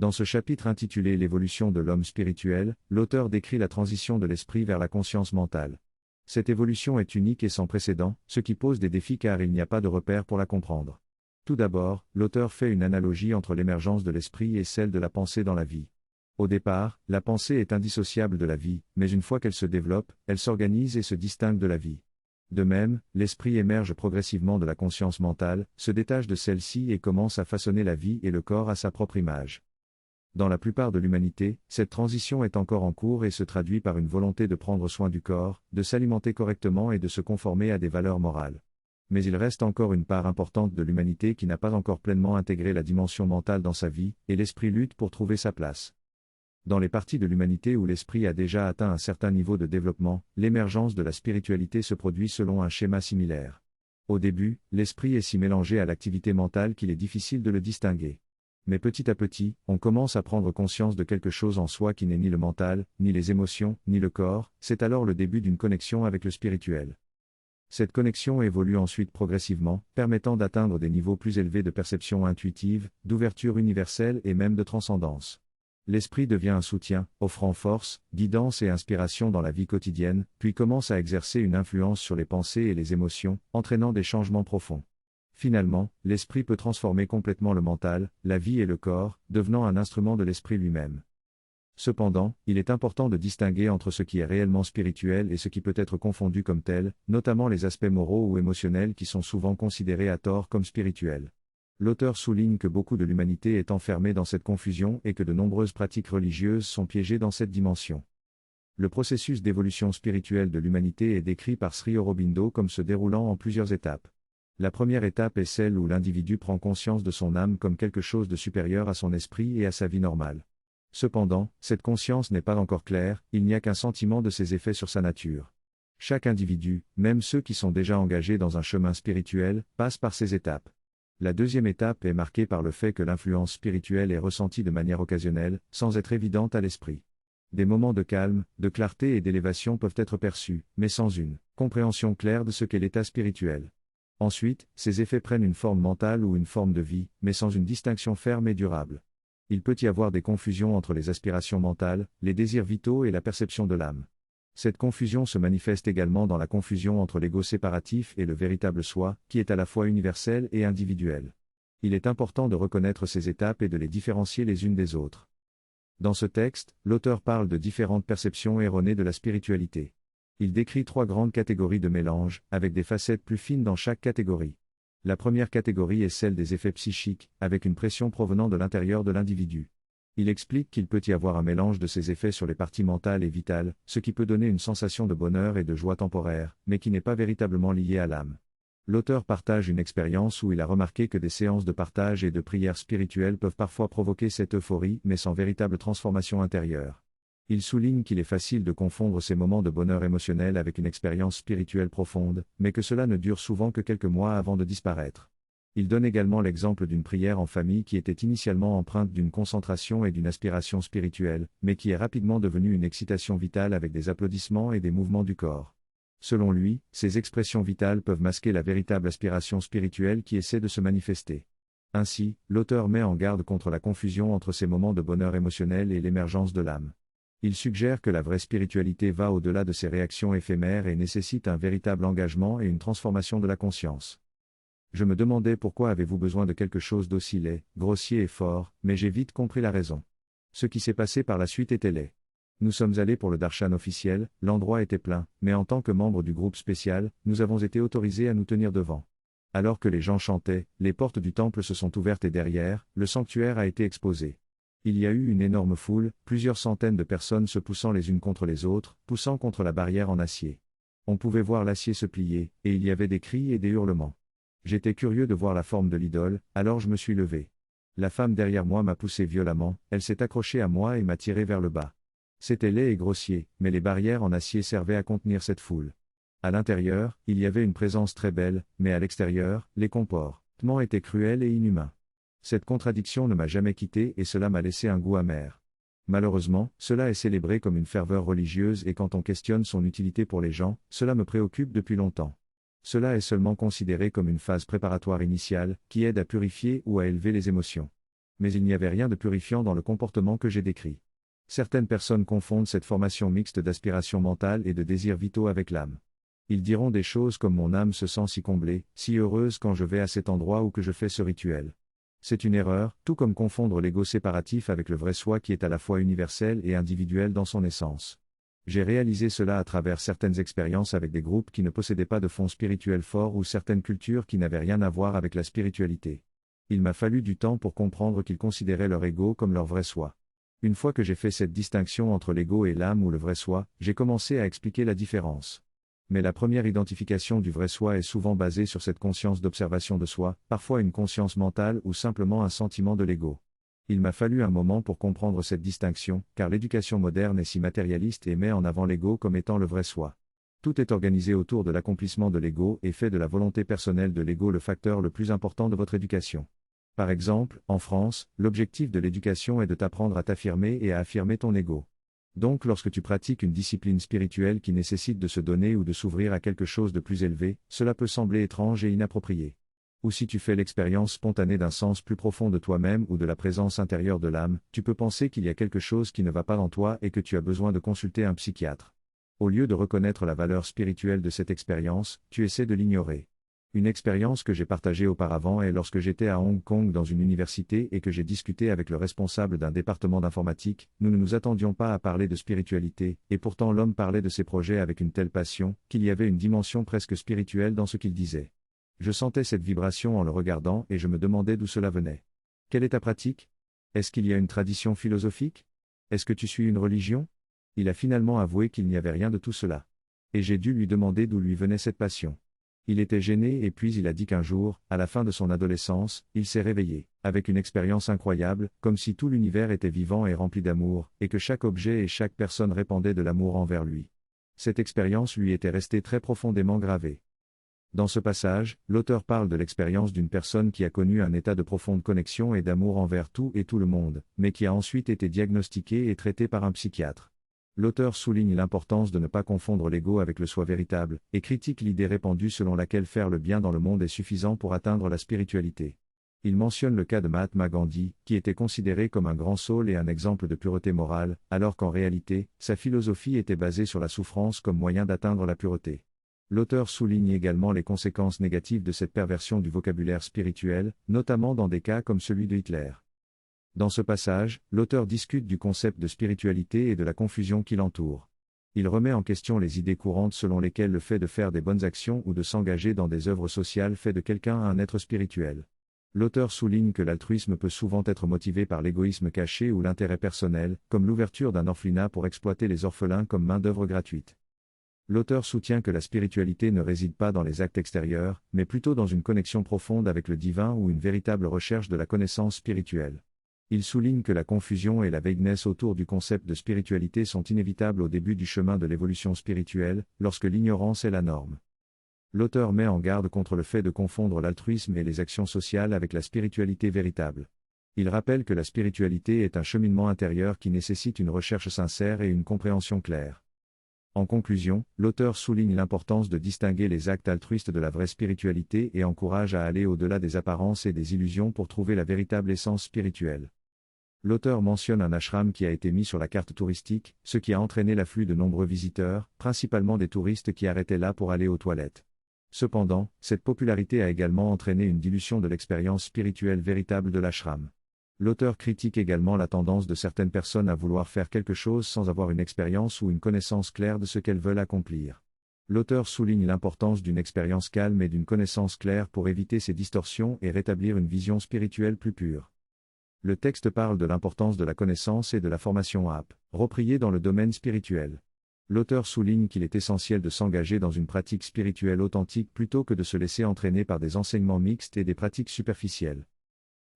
Dans ce chapitre intitulé L'évolution de l'homme spirituel, l'auteur décrit la transition de l'esprit vers la conscience mentale. Cette évolution est unique et sans précédent, ce qui pose des défis car il n'y a pas de repère pour la comprendre. Tout d'abord, l'auteur fait une analogie entre l'émergence de l'esprit et celle de la pensée dans la vie. Au départ, la pensée est indissociable de la vie, mais une fois qu'elle se développe, elle s'organise et se distingue de la vie. De même, l'esprit émerge progressivement de la conscience mentale, se détache de celle-ci et commence à façonner la vie et le corps à sa propre image. Dans la plupart de l'humanité, cette transition est encore en cours et se traduit par une volonté de prendre soin du corps, de s'alimenter correctement et de se conformer à des valeurs morales. Mais il reste encore une part importante de l'humanité qui n'a pas encore pleinement intégré la dimension mentale dans sa vie, et l'esprit lutte pour trouver sa place. Dans les parties de l'humanité où l'esprit a déjà atteint un certain niveau de développement, l'émergence de la spiritualité se produit selon un schéma similaire. Au début, l'esprit est si mélangé à l'activité mentale qu'il est difficile de le distinguer. Mais petit à petit, on commence à prendre conscience de quelque chose en soi qui n'est ni le mental, ni les émotions, ni le corps, c'est alors le début d'une connexion avec le spirituel. Cette connexion évolue ensuite progressivement, permettant d'atteindre des niveaux plus élevés de perception intuitive, d'ouverture universelle et même de transcendance. L'esprit devient un soutien, offrant force, guidance et inspiration dans la vie quotidienne, puis commence à exercer une influence sur les pensées et les émotions, entraînant des changements profonds. Finalement, l'esprit peut transformer complètement le mental, la vie et le corps, devenant un instrument de l'esprit lui-même. Cependant, il est important de distinguer entre ce qui est réellement spirituel et ce qui peut être confondu comme tel, notamment les aspects moraux ou émotionnels qui sont souvent considérés à tort comme spirituels. L'auteur souligne que beaucoup de l'humanité est enfermée dans cette confusion et que de nombreuses pratiques religieuses sont piégées dans cette dimension. Le processus d'évolution spirituelle de l'humanité est décrit par Sri Aurobindo comme se déroulant en plusieurs étapes. La première étape est celle où l'individu prend conscience de son âme comme quelque chose de supérieur à son esprit et à sa vie normale. Cependant, cette conscience n'est pas encore claire, il n'y a qu'un sentiment de ses effets sur sa nature. Chaque individu, même ceux qui sont déjà engagés dans un chemin spirituel, passe par ces étapes. La deuxième étape est marquée par le fait que l'influence spirituelle est ressentie de manière occasionnelle, sans être évidente à l'esprit. Des moments de calme, de clarté et d'élévation peuvent être perçus, mais sans une compréhension claire de ce qu'est l'état spirituel. Ensuite, ces effets prennent une forme mentale ou une forme de vie, mais sans une distinction ferme et durable. Il peut y avoir des confusions entre les aspirations mentales, les désirs vitaux et la perception de l'âme. Cette confusion se manifeste également dans la confusion entre l'ego séparatif et le véritable soi, qui est à la fois universel et individuel. Il est important de reconnaître ces étapes et de les différencier les unes des autres. Dans ce texte, l'auteur parle de différentes perceptions erronées de la spiritualité. Il décrit 3 grandes catégories de mélange, avec des facettes plus fines dans chaque catégorie. La première catégorie est celle des effets psychiques, avec une pression provenant de l'intérieur de l'individu. Il explique qu'il peut y avoir un mélange de ces effets sur les parties mentales et vitales, ce qui peut donner une sensation de bonheur et de joie temporaire, mais qui n'est pas véritablement lié à l'âme. L'auteur partage une expérience où il a remarqué que des séances de partage et de prières spirituelles peuvent parfois provoquer cette euphorie, mais sans véritable transformation intérieure. Il souligne qu'il est facile de confondre ces moments de bonheur émotionnel avec une expérience spirituelle profonde, mais que cela ne dure souvent que quelques mois avant de disparaître. Il donne également l'exemple d'une prière en famille qui était initialement empreinte d'une concentration et d'une aspiration spirituelle, mais qui est rapidement devenue une excitation vitale avec des applaudissements et des mouvements du corps. Selon lui, ces expressions vitales peuvent masquer la véritable aspiration spirituelle qui essaie de se manifester. Ainsi, l'auteur met en garde contre la confusion entre ces moments de bonheur émotionnel et l'émergence de l'âme. Il suggère que la vraie spiritualité va au-delà de ces réactions éphémères et nécessite un véritable engagement et une transformation de la conscience. Je me demandais pourquoi avez-vous besoin de quelque chose d'aussi laid, grossier et fort, mais j'ai vite compris la raison. Ce qui s'est passé par la suite était laid. Nous sommes allés pour le darshan officiel, l'endroit était plein, mais en tant que membre du groupe spécial, nous avons été autorisés à nous tenir devant. Alors que les gens chantaient, les portes du temple se sont ouvertes et derrière, le sanctuaire a été exposé. Il y a eu une énorme foule, plusieurs centaines de personnes se poussant les unes contre les autres, poussant contre la barrière en acier. On pouvait voir l'acier se plier, et il y avait des cris et des hurlements. J'étais curieux de voir la forme de l'idole, alors je me suis levé. La femme derrière moi m'a poussé violemment, elle s'est accrochée à moi et m'a tiré vers le bas. C'était laid et grossier, mais les barrières en acier servaient à contenir cette foule. À l'intérieur, il y avait une présence très belle, mais à l'extérieur, les comportements étaient cruels et inhumains. Cette contradiction ne m'a jamais quitté et cela m'a laissé un goût amer. Malheureusement, cela est célébré comme une ferveur religieuse et quand on questionne son utilité pour les gens, cela me préoccupe depuis longtemps. Cela est seulement considéré comme une phase préparatoire initiale, qui aide à purifier ou à élever les émotions. Mais il n'y avait rien de purifiant dans le comportement que j'ai décrit. Certaines personnes confondent cette formation mixte d'aspiration mentale et de désirs vitaux avec l'âme. Ils diront des choses comme mon âme se sent si comblée, si heureuse quand je vais à cet endroit ou que je fais ce rituel. C'est une erreur, tout comme confondre l'ego séparatif avec le vrai soi qui est à la fois universel et individuel dans son essence. J'ai réalisé cela à travers certaines expériences avec des groupes qui ne possédaient pas de fond spirituel fort ou certaines cultures qui n'avaient rien à voir avec la spiritualité. Il m'a fallu du temps pour comprendre qu'ils considéraient leur ego comme leur vrai soi. Une fois que j'ai fait cette distinction entre l'ego et l'âme ou le vrai soi, j'ai commencé à expliquer la différence. Mais la première identification du vrai soi est souvent basée sur cette conscience d'observation de soi, parfois une conscience mentale ou simplement un sentiment de l'ego. Il m'a fallu un moment pour comprendre cette distinction, car l'éducation moderne est si matérialiste et met en avant l'ego comme étant le vrai soi. Tout est organisé autour de l'accomplissement de l'ego et fait de la volonté personnelle de l'ego le facteur le plus important de votre éducation. Par exemple, en France, l'objectif de l'éducation est de t'apprendre à t'affirmer et à affirmer ton ego. Donc lorsque tu pratiques une discipline spirituelle qui nécessite de se donner ou de s'ouvrir à quelque chose de plus élevé, cela peut sembler étrange et inapproprié. Ou si tu fais l'expérience spontanée d'un sens plus profond de toi-même ou de la présence intérieure de l'âme, tu peux penser qu'il y a quelque chose qui ne va pas dans toi et que tu as besoin de consulter un psychiatre. Au lieu de reconnaître la valeur spirituelle de cette expérience, tu essaies de l'ignorer. Une expérience que j'ai partagée auparavant est lorsque j'étais à Hong Kong dans une université et que j'ai discuté avec le responsable d'un département d'informatique, nous ne nous attendions pas à parler de spiritualité, et pourtant l'homme parlait de ses projets avec une telle passion, qu'il y avait une dimension presque spirituelle dans ce qu'il disait. Je sentais cette vibration en le regardant et je me demandais d'où cela venait. Quelle est ta pratique? Est-ce qu'il y a une tradition philosophique? Est-ce que tu suis une religion? Il a finalement avoué qu'il n'y avait rien de tout cela. Et j'ai dû lui demander d'où lui venait cette passion. Il était gêné et puis il a dit qu'un jour, à la fin de son adolescence, il s'est réveillé, avec une expérience incroyable, comme si tout l'univers était vivant et rempli d'amour, et que chaque objet et chaque personne répandait de l'amour envers lui. Cette expérience lui était restée très profondément gravée. Dans ce passage, l'auteur parle de l'expérience d'une personne qui a connu un état de profonde connexion et d'amour envers tout et tout le monde, mais qui a ensuite été diagnostiquée et traitée par un psychiatre. L'auteur souligne l'importance de ne pas confondre l'ego avec le soi véritable, et critique l'idée répandue selon laquelle faire le bien dans le monde est suffisant pour atteindre la spiritualité. Il mentionne le cas de Mahatma Gandhi, qui était considéré comme un grand saule et un exemple de pureté morale, alors qu'en réalité, sa philosophie était basée sur la souffrance comme moyen d'atteindre la pureté. L'auteur souligne également les conséquences négatives de cette perversion du vocabulaire spirituel, notamment dans des cas comme celui de Hitler. Dans ce passage, l'auteur discute du concept de spiritualité et de la confusion qui l'entoure. Il remet en question les idées courantes selon lesquelles le fait de faire des bonnes actions ou de s'engager dans des œuvres sociales fait de quelqu'un un être spirituel. L'auteur souligne que l'altruisme peut souvent être motivé par l'égoïsme caché ou l'intérêt personnel, comme l'ouverture d'un orphelinat pour exploiter les orphelins comme main-d'œuvre gratuite. L'auteur soutient que la spiritualité ne réside pas dans les actes extérieurs, mais plutôt dans une connexion profonde avec le divin ou une véritable recherche de la connaissance spirituelle. Il souligne que la confusion et la vagueness autour du concept de spiritualité sont inévitables au début du chemin de l'évolution spirituelle, lorsque l'ignorance est la norme. L'auteur met en garde contre le fait de confondre l'altruisme et les actions sociales avec la spiritualité véritable. Il rappelle que la spiritualité est un cheminement intérieur qui nécessite une recherche sincère et une compréhension claire. En conclusion, l'auteur souligne l'importance de distinguer les actes altruistes de la vraie spiritualité et encourage à aller au-delà des apparences et des illusions pour trouver la véritable essence spirituelle. L'auteur mentionne un ashram qui a été mis sur la carte touristique, ce qui a entraîné l'afflux de nombreux visiteurs, principalement des touristes qui arrêtaient là pour aller aux toilettes. Cependant, cette popularité a également entraîné une dilution de l'expérience spirituelle véritable de l'ashram. L'auteur critique également la tendance de certaines personnes à vouloir faire quelque chose sans avoir une expérience ou une connaissance claire de ce qu'elles veulent accomplir. L'auteur souligne l'importance d'une expérience calme et d'une connaissance claire pour éviter ces distorsions et rétablir une vision spirituelle plus pure. Le texte parle de l'importance de la connaissance et de la formation appropriée dans le domaine spirituel. L'auteur souligne qu'il est essentiel de s'engager dans une pratique spirituelle authentique plutôt que de se laisser entraîner par des enseignements mixtes et des pratiques superficielles.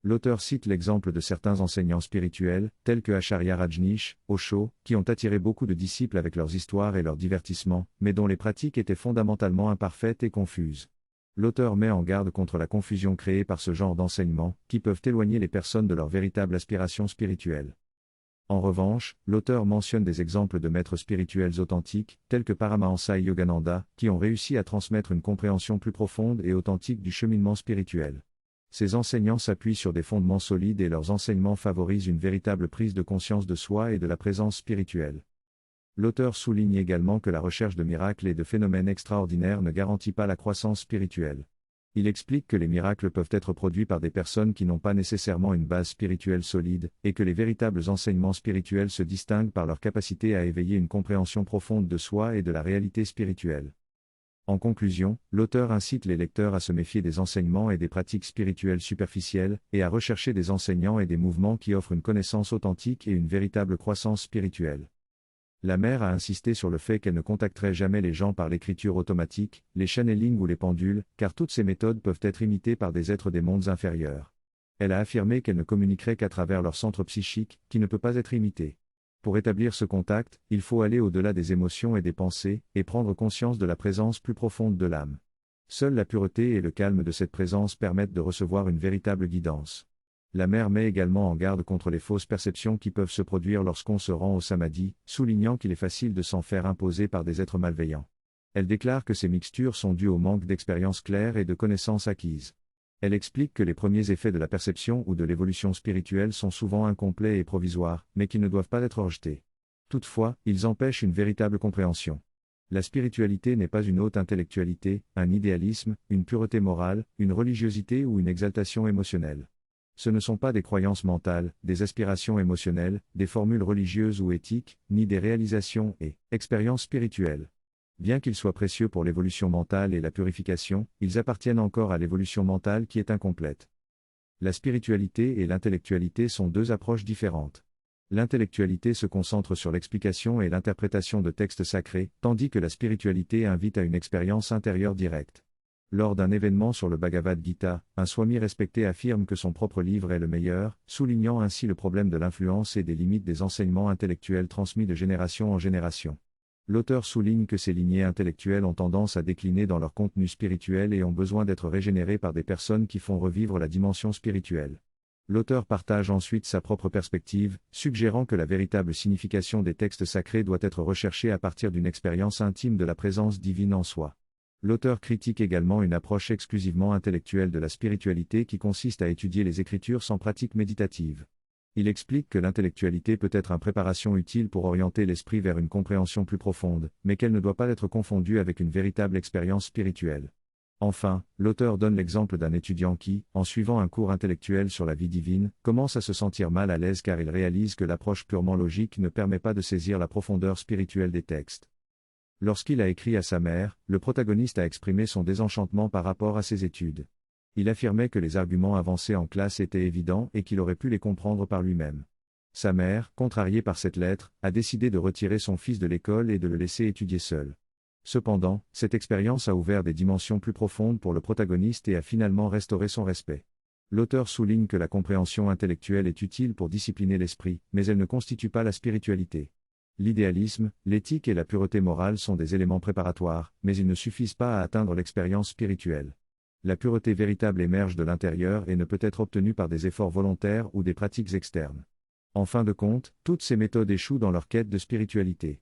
L'auteur cite l'exemple de certains enseignants spirituels, tels que Acharya Rajneesh, Osho, qui ont attiré beaucoup de disciples avec leurs histoires et leurs divertissements, mais dont les pratiques étaient fondamentalement imparfaites et confuses. L'auteur met en garde contre la confusion créée par ce genre d'enseignements, qui peuvent éloigner les personnes de leur véritable aspiration spirituelle. En revanche, l'auteur mentionne des exemples de maîtres spirituels authentiques, tels que Paramahansa et Yogananda, qui ont réussi à transmettre une compréhension plus profonde et authentique du cheminement spirituel. Ces enseignants s'appuient sur des fondements solides et leurs enseignements favorisent une véritable prise de conscience de soi et de la présence spirituelle. L'auteur souligne également que la recherche de miracles et de phénomènes extraordinaires ne garantit pas la croissance spirituelle. Il explique que les miracles peuvent être produits par des personnes qui n'ont pas nécessairement une base spirituelle solide, et que les véritables enseignements spirituels se distinguent par leur capacité à éveiller une compréhension profonde de soi et de la réalité spirituelle. En conclusion, l'auteur incite les lecteurs à se méfier des enseignements et des pratiques spirituelles superficielles, et à rechercher des enseignants et des mouvements qui offrent une connaissance authentique et une véritable croissance spirituelle. La mère a insisté sur le fait qu'elle ne contacterait jamais les gens par l'écriture automatique, les channelings ou les pendules, car toutes ces méthodes peuvent être imitées par des êtres des mondes inférieurs. Elle a affirmé qu'elle ne communiquerait qu'à travers leur centre psychique, qui ne peut pas être imité. Pour établir ce contact, il faut aller au-delà des émotions et des pensées, et prendre conscience de la présence plus profonde de l'âme. Seule la pureté et le calme de cette présence permettent de recevoir une véritable guidance. La mère met également en garde contre les fausses perceptions qui peuvent se produire lorsqu'on se rend au samadhi, soulignant qu'il est facile de s'en faire imposer par des êtres malveillants. Elle déclare que ces mixtures sont dues au manque d'expérience claire et de connaissances acquises. Elle explique que les premiers effets de la perception ou de l'évolution spirituelle sont souvent incomplets et provisoires, mais qu'ils ne doivent pas être rejetés. Toutefois, ils empêchent une véritable compréhension. La spiritualité n'est pas une haute intellectualité, un idéalisme, une pureté morale, une religiosité ou une exaltation émotionnelle. Ce ne sont pas des croyances mentales, des aspirations émotionnelles, des formules religieuses ou éthiques, ni des réalisations et expériences spirituelles. Bien qu'ils soient précieux pour l'évolution mentale et la purification, ils appartiennent encore à l'évolution mentale qui est incomplète. La spiritualité et l'intellectualité sont deux approches différentes. L'intellectualité se concentre sur l'explication et l'interprétation de textes sacrés, tandis que la spiritualité invite à une expérience intérieure directe. Lors d'un événement sur le Bhagavad Gita, un swami respecté affirme que son propre livre est le meilleur, soulignant ainsi le problème de l'influence et des limites des enseignements intellectuels transmis de génération en génération. L'auteur souligne que ces lignées intellectuelles ont tendance à décliner dans leur contenu spirituel et ont besoin d'être régénérées par des personnes qui font revivre la dimension spirituelle. L'auteur partage ensuite sa propre perspective, suggérant que la véritable signification des textes sacrés doit être recherchée à partir d'une expérience intime de la présence divine en soi. L'auteur critique également une approche exclusivement intellectuelle de la spiritualité qui consiste à étudier les Écritures sans pratique méditative. Il explique que l'intellectualité peut être une préparation utile pour orienter l'esprit vers une compréhension plus profonde, mais qu'elle ne doit pas être confondue avec une véritable expérience spirituelle. Enfin, l'auteur donne l'exemple d'un étudiant qui, en suivant un cours intellectuel sur la vie divine, commence à se sentir mal à l'aise car il réalise que l'approche purement logique ne permet pas de saisir la profondeur spirituelle des textes. Lorsqu'il a écrit à sa mère, le protagoniste a exprimé son désenchantement par rapport à ses études. Il affirmait que les arguments avancés en classe étaient évidents et qu'il aurait pu les comprendre par lui-même. Sa mère, contrariée par cette lettre, a décidé de retirer son fils de l'école et de le laisser étudier seul. Cependant, cette expérience a ouvert des dimensions plus profondes pour le protagoniste et a finalement restauré son respect. L'auteur souligne que la compréhension intellectuelle est utile pour discipliner l'esprit, mais elle ne constitue pas la spiritualité. L'idéalisme, l'éthique et la pureté morale sont des éléments préparatoires, mais ils ne suffisent pas à atteindre l'expérience spirituelle. La pureté véritable émerge de l'intérieur et ne peut être obtenue par des efforts volontaires ou des pratiques externes. En fin de compte, toutes ces méthodes échouent dans leur quête de spiritualité.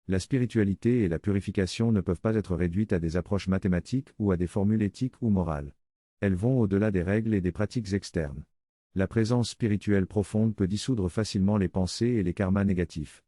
La spiritualité et la purification ne peuvent pas être réduites à des approches mathématiques ou à des formules éthiques ou morales. Elles vont au-delà des règles et des pratiques externes. La présence spirituelle profonde peut dissoudre facilement les pensées et les karmas négatifs.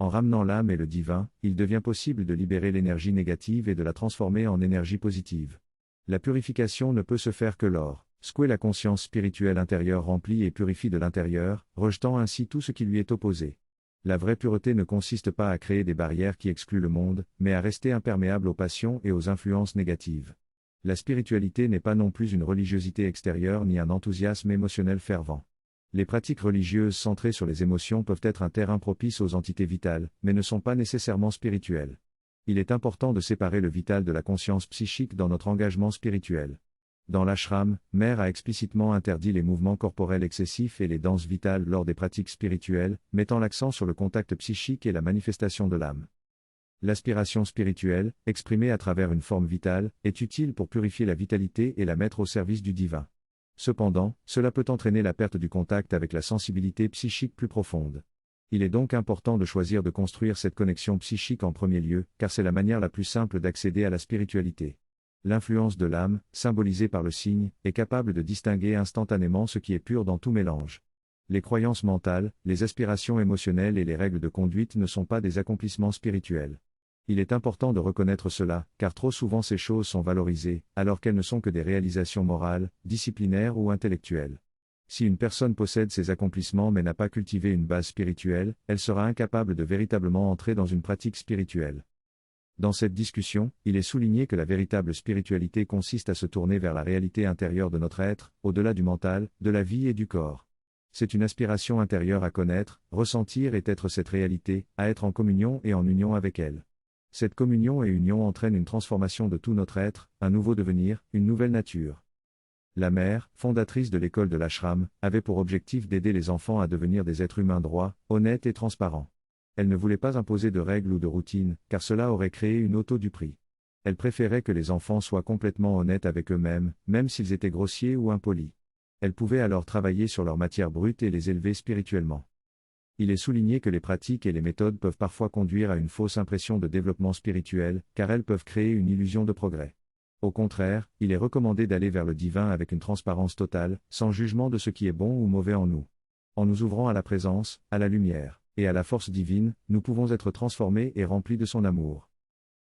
En ramenant l'âme et le divin, il devient possible de libérer l'énergie négative et de la transformer en énergie positive. La purification ne peut se faire que lorsque la conscience spirituelle intérieure remplit et purifie de l'intérieur, rejetant ainsi tout ce qui lui est opposé. La vraie pureté ne consiste pas à créer des barrières qui excluent le monde, mais à rester imperméable aux passions et aux influences négatives. La spiritualité n'est pas non plus une religiosité extérieure ni un enthousiasme émotionnel fervent. Les pratiques religieuses centrées sur les émotions peuvent être un terrain propice aux entités vitales, mais ne sont pas nécessairement spirituelles. Il est important de séparer le vital de la conscience psychique dans notre engagement spirituel. Dans l'ashram, Mère a explicitement interdit les mouvements corporels excessifs et les danses vitales lors des pratiques spirituelles, mettant l'accent sur le contact psychique et la manifestation de l'âme. L'aspiration spirituelle, exprimée à travers une forme vitale, est utile pour purifier la vitalité et la mettre au service du divin. Cependant, cela peut entraîner la perte du contact avec la sensibilité psychique plus profonde. Il est donc important de choisir de construire cette connexion psychique en premier lieu, car c'est la manière la plus simple d'accéder à la spiritualité. L'influence de l'âme, symbolisée par le signe, est capable de distinguer instantanément ce qui est pur dans tout mélange. Les croyances mentales, les aspirations émotionnelles et les règles de conduite ne sont pas des accomplissements spirituels. Il est important de reconnaître cela, car trop souvent ces choses sont valorisées, alors qu'elles ne sont que des réalisations morales, disciplinaires ou intellectuelles. Si une personne possède ces accomplissements mais n'a pas cultivé une base spirituelle, elle sera incapable de véritablement entrer dans une pratique spirituelle. Dans cette discussion, il est souligné que la véritable spiritualité consiste à se tourner vers la réalité intérieure de notre être, au-delà du mental, de la vie et du corps. C'est une aspiration intérieure à connaître, ressentir et être cette réalité, à être en communion et en union avec elle. Cette communion et union entraînent une transformation de tout notre être, un nouveau devenir, une nouvelle nature. La mère, fondatrice de l'école de l'ashram, avait pour objectif d'aider les enfants à devenir des êtres humains droits, honnêtes et transparents. Elle ne voulait pas imposer de règles ou de routines, car cela aurait créé une auto-duperie. Elle préférait que les enfants soient complètement honnêtes avec eux-mêmes, même s'ils étaient grossiers ou impolis. Elle pouvait alors travailler sur leur matière brute et les élever spirituellement. Il est souligné que les pratiques et les méthodes peuvent parfois conduire à une fausse impression de développement spirituel, car elles peuvent créer une illusion de progrès. Au contraire, il est recommandé d'aller vers le divin avec une transparence totale, sans jugement de ce qui est bon ou mauvais en nous. En nous ouvrant à la présence, à la lumière, et à la force divine, nous pouvons être transformés et remplis de son amour.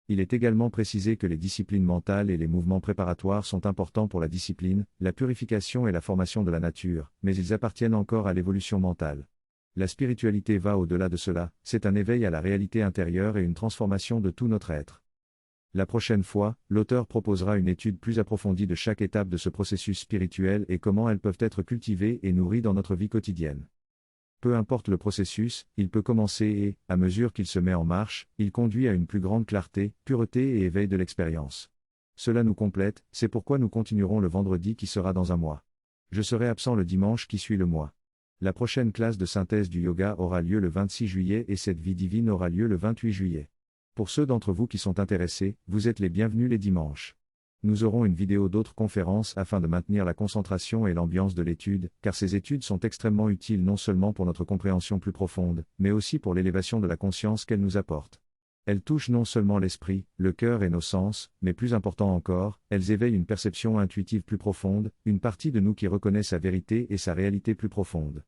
Il est également précisé que les disciplines mentales et les mouvements préparatoires sont importants pour la discipline, la purification et la formation de la nature, mais ils appartiennent encore à l'évolution mentale. La spiritualité va au-delà de cela, c'est un éveil à la réalité intérieure et une transformation de tout notre être. La prochaine fois, l'auteur proposera une étude plus approfondie de chaque étape de ce processus spirituel et comment elles peuvent être cultivées et nourries dans notre vie quotidienne. Peu importe le processus, il peut commencer et, à mesure qu'il se met en marche, il conduit à une plus grande clarté, pureté et éveil de l'expérience. Cela nous complète, c'est pourquoi nous continuerons le vendredi qui sera dans un mois. Je serai absent le dimanche qui suit le mois. La prochaine classe de synthèse du yoga aura lieu le 26 juillet et cette vie divine aura lieu le 28 juillet. Pour ceux d'entre vous qui sont intéressés, vous êtes les bienvenus les dimanches. Nous aurons une vidéo d'autres conférences afin de maintenir la concentration et l'ambiance de l'étude, car ces études sont extrêmement utiles non seulement pour notre compréhension plus profonde, mais aussi pour l'élévation de la conscience qu'elles nous apportent. Elles touchent non seulement l'esprit, le cœur et nos sens, mais plus important encore, elles éveillent une perception intuitive plus profonde, une partie de nous qui reconnaît sa vérité et sa réalité plus profonde.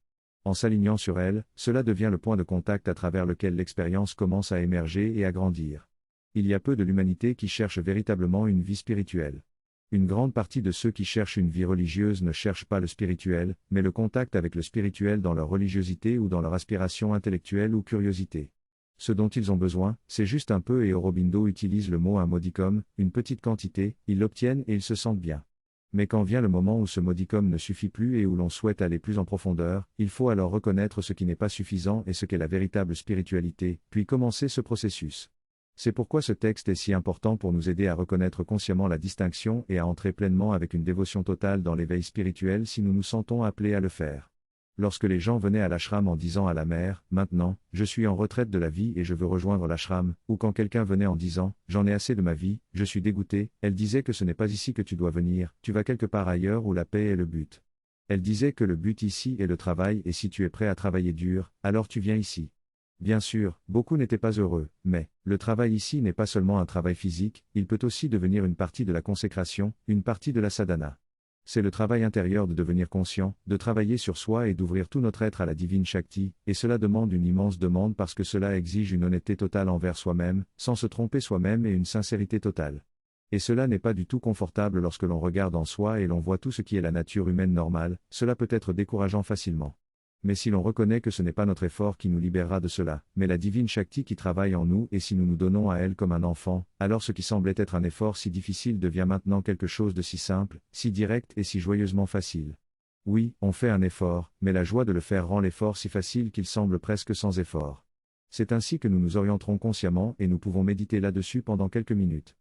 En s'alignant sur elle, cela devient le point de contact à travers lequel l'expérience commence à émerger et à grandir. Il y a peu de l'humanité qui cherche véritablement une vie spirituelle. Une grande partie de ceux qui cherchent une vie religieuse ne cherchent pas le spirituel, mais le contact avec le spirituel dans leur religiosité ou dans leur aspiration intellectuelle ou curiosité. Ce dont ils ont besoin, c'est juste un peu et Aurobindo utilise le mot un modicum, une petite quantité, ils l'obtiennent et ils se sentent bien. Mais quand vient le moment où ce modicum ne suffit plus et où l'on souhaite aller plus en profondeur, il faut alors reconnaître ce qui n'est pas suffisant et ce qu'est la véritable spiritualité, puis commencer ce processus. C'est pourquoi ce texte est si important pour nous aider à reconnaître consciemment la distinction et à entrer pleinement avec une dévotion totale dans l'éveil spirituel si nous nous sentons appelés à le faire. Lorsque les gens venaient à l'ashram en disant à la mère, « Maintenant, je suis en retraite de la vie et je veux rejoindre l'ashram », ou quand quelqu'un venait en disant, « J'en ai assez de ma vie, je suis dégoûté », elle disait que ce n'est pas ici que tu dois venir, tu vas quelque part ailleurs où la paix est le but. Elle disait que le but ici est le travail et si tu es prêt à travailler dur, alors tu viens ici. Bien sûr, beaucoup n'étaient pas heureux, mais, le travail ici n'est pas seulement un travail physique, il peut aussi devenir une partie de la consécration, une partie de la sadhana. C'est le travail intérieur de devenir conscient, de travailler sur soi et d'ouvrir tout notre être à la divine Shakti, et cela demande une immense demande parce que cela exige une honnêteté totale envers soi-même, sans se tromper soi-même et une sincérité totale. Et cela n'est pas du tout confortable lorsque l'on regarde en soi et l'on voit tout ce qui est la nature humaine normale, cela peut être décourageant facilement. Mais si l'on reconnaît que ce n'est pas notre effort qui nous libérera de cela, mais la divine Shakti qui travaille en nous et si nous nous donnons à elle comme un enfant, alors ce qui semblait être un effort si difficile devient maintenant quelque chose de si simple, si direct et si joyeusement facile. Oui, on fait un effort, mais la joie de le faire rend l'effort si facile qu'il semble presque sans effort. C'est ainsi que nous nous orienterons consciemment et nous pouvons méditer là-dessus pendant quelques minutes.